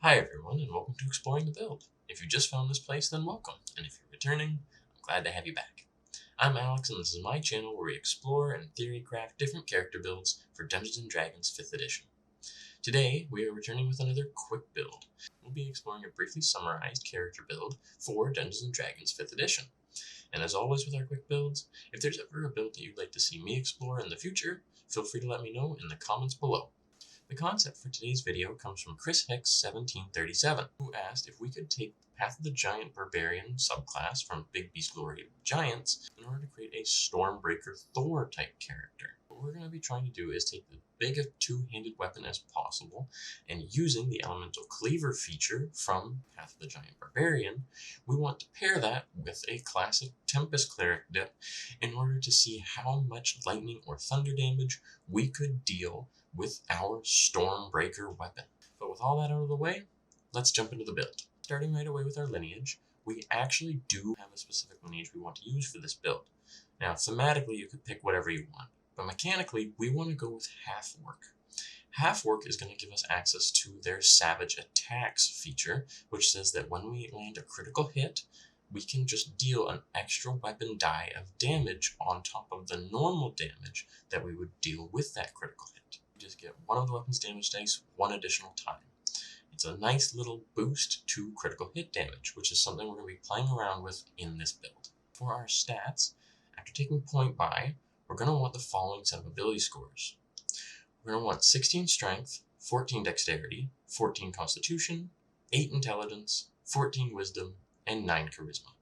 Hi everyone, and welcome to Exploring the Build. If you just found this place, then welcome, and if you're returning, I'm glad to have you back. I'm Alex, and this is my channel where we explore and theory craft different character builds for Dungeons & Dragons 5th edition. Today, we are returning with another quick build. We'll be exploring a briefly summarized character build for Dungeons & Dragons 5th edition. And as always with our quick builds, if there's ever a build that you'd like to see me explore in the future, feel free to let me know in the comments below. The concept for today's video comes from Chris Hicks 1737, who asked if we could take the Path of the Giant Barbarian subclass from Big Beast Glory of Giants in order to create a Stormbreaker Thor type character. What we're going to be trying to do is take the biggest two-handed weapon as possible, and using the elemental cleaver feature from Path of the Giant Barbarian, we want to pair that with a classic Tempest Cleric dip in order to see how much lightning or thunder damage we could deal with our Stormbreaker weapon. But with all that out of the way, let's jump into the build. Starting right away with our lineage, we actually do have a specific lineage we want to use for this build. Now, thematically, you could pick whatever you want, but mechanically, we want to go with Half-Orc. Half-Orc is going to give us access to their Savage Attacks feature, which says that when we land a critical hit, we can just deal an extra weapon die of damage on top of the normal damage that we would deal with that critical hit. We just get one of the weapon's damage dice one additional time. It's a nice little boost to critical hit damage, which is something we're going to be playing around with in this build. For our stats, after taking point buy, we're going to want the following set of ability scores. We're going to want 16 strength, 14 dexterity, 14 constitution, 8 intelligence, 14 wisdom, and 9 charisma.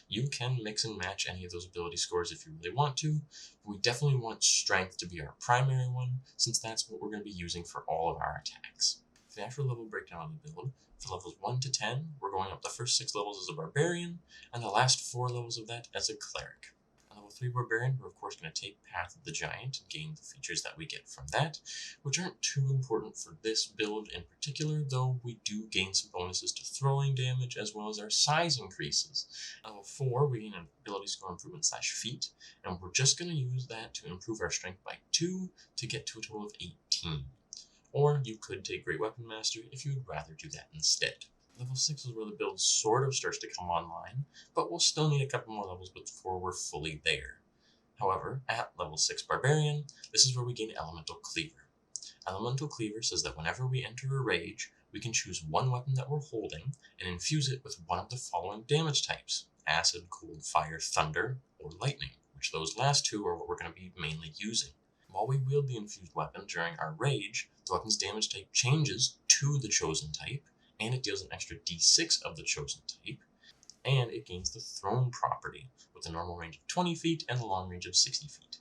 You can mix and match any of those ability scores if you really want to, but we definitely want strength to be our primary one, since that's what we're going to be using for all of our attacks. For the actual level breakdown of the build, for levels 1 to 10, we're going up the first 6 levels as a barbarian, and the last 4 levels of that as a cleric. At level 3 barbarian, we're of course going to take Path of the Giant and gain the features that we get from that, which aren't too important for this build in particular, though we do gain some bonuses to throwing damage as well as our size increases. At level 4, we gain an ability score improvement / feat, and we're just going to use that to improve our strength by 2 to get to a total of 18. Or you could take Great Weapon Master if you would rather do that instead. Level 6 is where the build sort of starts to come online, but we'll still need a couple more levels before we're fully there. However, at level 6 Barbarian, this is where we gain Elemental Cleaver. Elemental Cleaver says that whenever we enter a rage, we can choose one weapon that we're holding and infuse it with one of the following damage types: Acid, Cold, Fire, Thunder, or Lightning, which those last two are what we're going to be mainly using. While we wield the infused weapon during our rage, the weapon's damage type changes to the chosen type, and it deals an extra d6 of the chosen type, and it gains the thrown property with a normal range of 20 feet and a long range of 60 feet.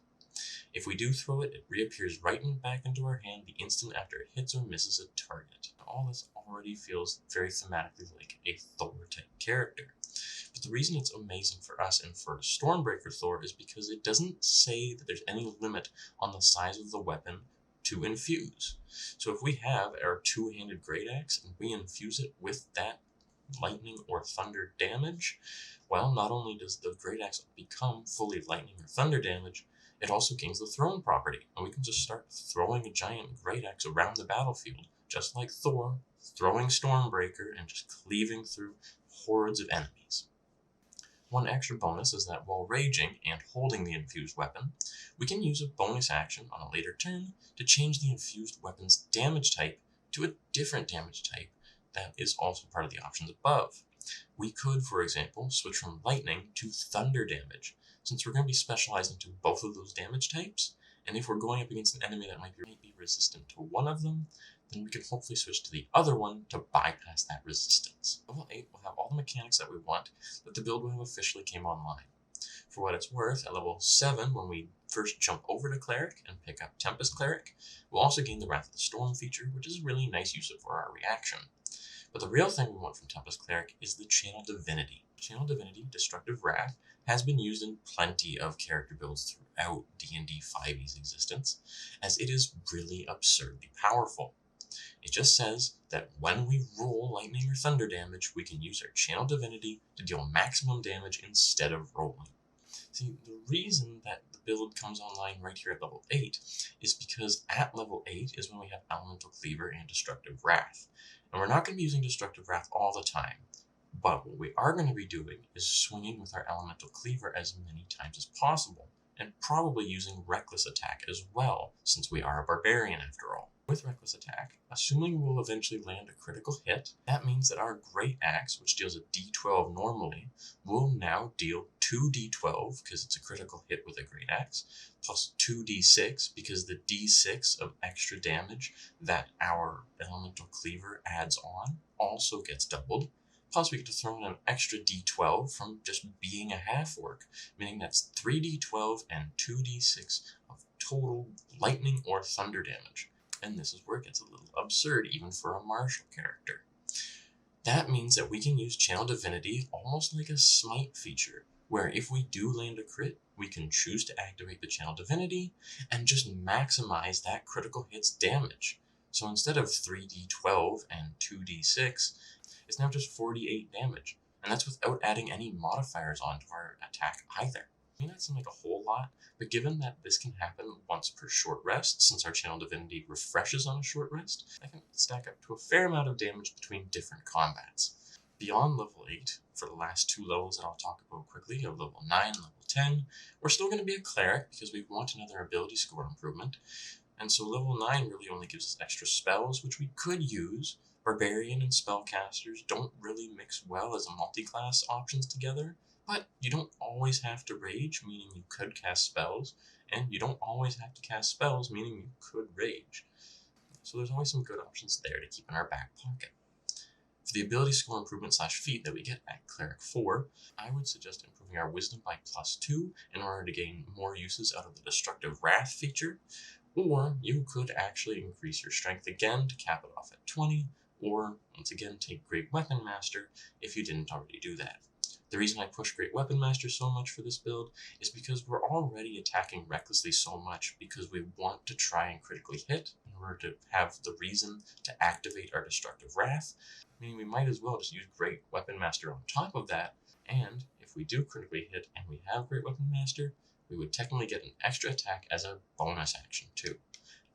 If we do throw it, it reappears right back into our hand the instant after it hits or misses a target. Now, all this already feels very thematically like a Thor type character. But the reason it's amazing for us and for Stormbreaker Thor is because it doesn't say that there's any limit on the size of the weapon to infuse. So if we have our two-handed great axe and we infuse it with that lightning or thunder damage, well, not only does the great axe become fully lightning or thunder damage, it also gains the thrown property, and we can just start throwing a giant great axe around the battlefield, just like Thor, throwing Stormbreaker and just cleaving through hordes of enemies. One extra bonus is that while raging and holding the infused weapon, we can use a bonus action on a later turn to change the infused weapon's damage type to a different damage type that is also part of the options above. We could, for example, switch from lightning to thunder damage, since we're going to be specialized into both of those damage types, and if we're going up against an enemy that might be resistant to one of them, then we can hopefully switch to the other one to bypass that resistance. Level 8 will have all the mechanics that we want, but the build will have officially came online. For what it's worth, at level 7, when we first jump over to Cleric and pick up Tempest Cleric, we'll also gain the Wrath of the Storm feature, which is a really nice use for our reaction. But the real thing we want from Tempest Cleric is the Channel Divinity. Channel Divinity, Destructive Wrath, has been used in plenty of character builds throughout D&D 5e's existence, as it is really absurdly powerful. It just says that when we roll lightning or thunder damage, we can use our Channel Divinity to deal maximum damage instead of rolling. See, the reason that the build comes online right here at level 8 is because because at level 8 is when we have Elemental Cleaver and Destructive Wrath. And we're not going to be using Destructive Wrath all the time, but what we are going to be doing is swinging with our Elemental Cleaver as many times as possible, and probably using Reckless Attack as well, since we are a Barbarian after all. With Reckless Attack, assuming we'll eventually land a critical hit, that means that our Great Axe, which deals a d12 normally, will now deal 2d12 because it's a critical hit with a Great Axe, plus 2d6 because the d6 of extra damage that our Elemental Cleaver adds on also gets doubled. Plus, we get to throw in an extra d12 from just being a half-orc, meaning that's 3d12 and 2d6 of total lightning or thunder damage. And this is where it gets a little absurd, even for a martial character. That means that we can use Channel Divinity almost like a smite feature, where if we do land a crit, we can choose to activate the Channel Divinity and just maximize that critical hit's damage. So instead of 3d12 and 2d6, it's now just 48 damage, and that's without adding any modifiers onto our attack either. It may not seem like a whole lot, but given that this can happen once per short rest, since our Channel Divinity refreshes on a short rest, that can stack up to a fair amount of damage between different combats. Beyond level 8, for the last 2 levels that I'll talk about quickly, of level 9 and level 10, we're still going to be a cleric because we want another ability score improvement, and so level 9 really only gives us extra spells, which we could use. Barbarian and Spellcasters don't really mix well as a multi-class options together, but you don't always have to rage, meaning you could cast spells, and you don't always have to cast spells, meaning you could rage. So there's always some good options there to keep in our back pocket. For the ability score improvement / feat that we get at Cleric 4, I would suggest improving our Wisdom by +2 in order to gain more uses out of the Destructive Wrath feature, or you could actually increase your Strength again to cap it off at 20, or, once again, take Great Weapon Master if you didn't already do that. The reason I push Great Weapon Master so much for this build is because we're already attacking recklessly so much because we want to try and critically hit in order to have the reason to activate our Destructive Wrath, meaning we might as well just use Great Weapon Master on top of that, and if we do critically hit and we have Great Weapon Master, we would technically get an extra attack as a bonus action too.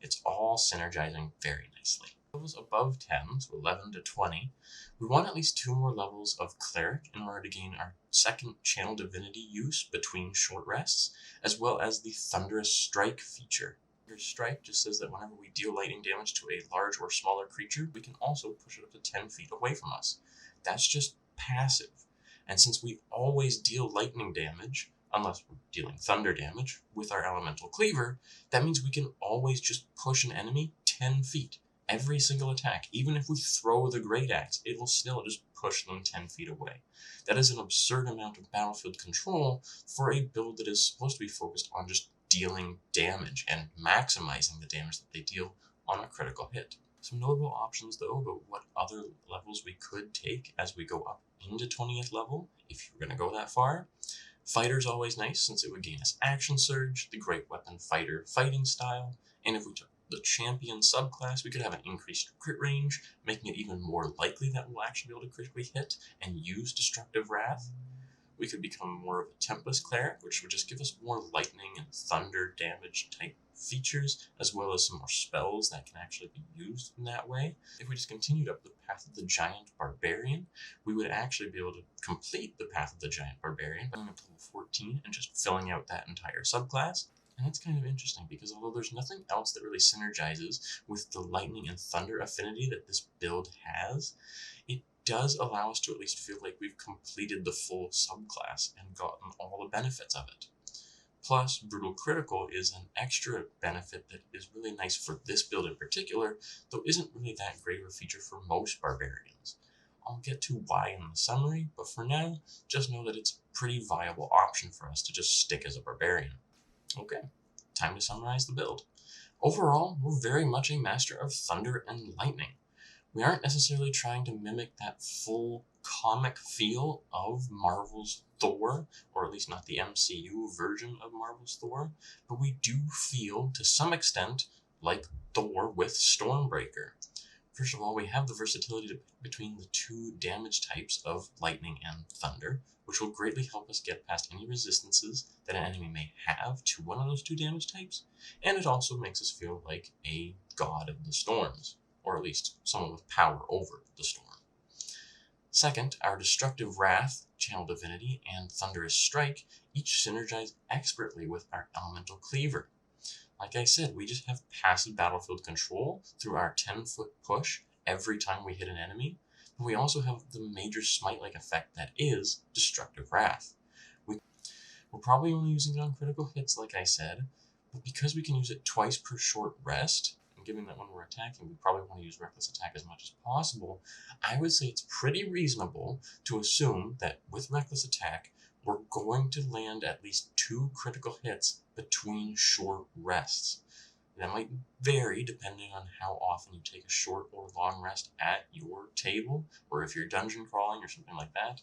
It's all synergizing very nicely. Levels above 10, so 11 to 20, we want at least 2 more levels of Cleric in order to gain our second Channel Divinity use between short rests, as well as the Thunderous Strike feature. Thunderous Strike just says that whenever we deal lightning damage to a large or smaller creature, we can also push it up to 10 feet away from us. That's just passive, and since we always deal lightning damage, unless we're dealing thunder damage with our Elemental Cleaver, that means we can always just push an enemy 10 feet. Every single attack, even if we throw the Great Axe, it will still just push them 10 feet away. That is an absurd amount of battlefield control for a build that is supposed to be focused on just dealing damage and maximizing the damage that they deal on a critical hit. Some notable options though about what other levels we could take as we go up into 20th level, if you're going to go that far. Fighter's always nice since it would gain us Action Surge, the Great Weapon Fighter fighting style, and if we took the Champion subclass, we could have an increased crit range, making it even more likely that we'll actually be able to critically hit and use Destructive Wrath. We could become more of a Tempest Cleric, which would just give us more lightning and thunder damage type features, as well as some more spells that can actually be used in that way. If we just continued up the path of the Giant Barbarian, we would actually be able to complete the path of the Giant Barbarian by going up to level 14 and just filling out that entire subclass. And that's kind of interesting because although there's nothing else that really synergizes with the lightning and thunder affinity that this build has, it does allow us to at least feel like we've completed the full subclass and gotten all the benefits of it. Plus, Brutal Critical is an extra benefit that is really nice for this build in particular, though isn't really that great of a feature for most barbarians. I'll get to why in the summary, but for now, just know that it's a pretty viable option for us to just stick as a barbarian. Okay, time to summarize the build. Overall, we're very much a master of thunder and lightning. We aren't necessarily trying to mimic that full comic feel of Marvel's Thor, or at least not the MCU version of Marvel's Thor, but we do feel, to some extent, like Thor with Stormbreaker. First of all, we have the versatility between the two damage types of lightning and thunder, which will greatly help us get past any resistances that an enemy may have to one of those two damage types, and it also makes us feel like a god of the storms, or at least someone with power over the storm. Second, our Destructive Wrath, Channel Divinity, and Thunderous Strike each synergize expertly with our Elemental Cleaver. Like I said, we just have passive battlefield control through our 10-foot push every time we hit an enemy, but we also have the major smite-like effect that is Destructive Wrath. We're probably only using it on critical hits, like I said, but because we can use it twice per short rest, and given that when we're attacking we probably want to use Reckless Attack as much as possible, I would say it's pretty reasonable to assume that with Reckless Attack, we're going to land at least 2 critical hits between short rests. That might vary depending on how often you take a short or long rest at your table, or if you're dungeon crawling or something like that.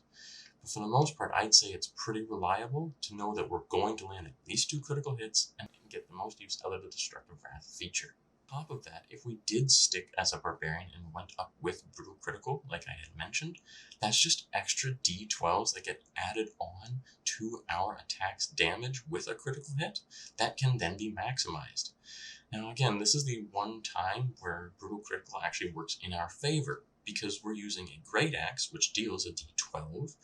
But for the most part, I'd say it's pretty reliable to know that we're going to land at least 2 critical hits and get the most use out of the Destructive Wrath feature. On top of that, if we did stick as a barbarian and went up with brutal critical, like I had mentioned, that's just extra d12s that get added on to our attack's damage with a critical hit that can then be maximized. Now again, this is the one time where brutal critical actually works in our favor, because we're using a great axe which deals a d12.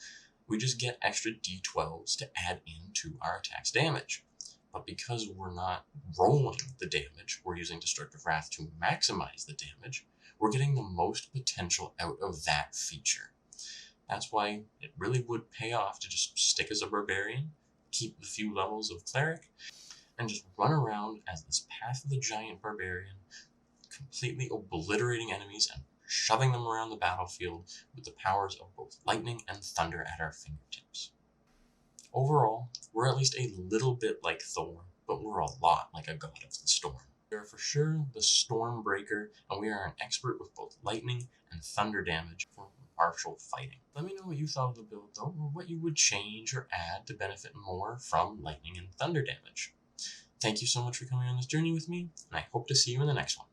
We just get extra d12s to add into our attack's damage. But because we're not rolling the damage, we're using Destructive Wrath to maximize the damage, we're getting the most potential out of that feature. That's why it really would pay off to just stick as a barbarian, keep the few levels of cleric, and just run around as this Path of the Giant barbarian, completely obliterating enemies and shoving them around the battlefield with the powers of both lightning and thunder at our fingertips. Overall, we're at least a little bit like Thor, but we're a lot like a god of the storm. We are for sure the Stormbreaker, and we are an expert with both lightning and thunder damage for martial fighting. Let me know what you thought of the build though, or what you would change or add to benefit more from lightning and thunder damage. Thank you so much for coming on this journey with me, and I hope to see you in the next one.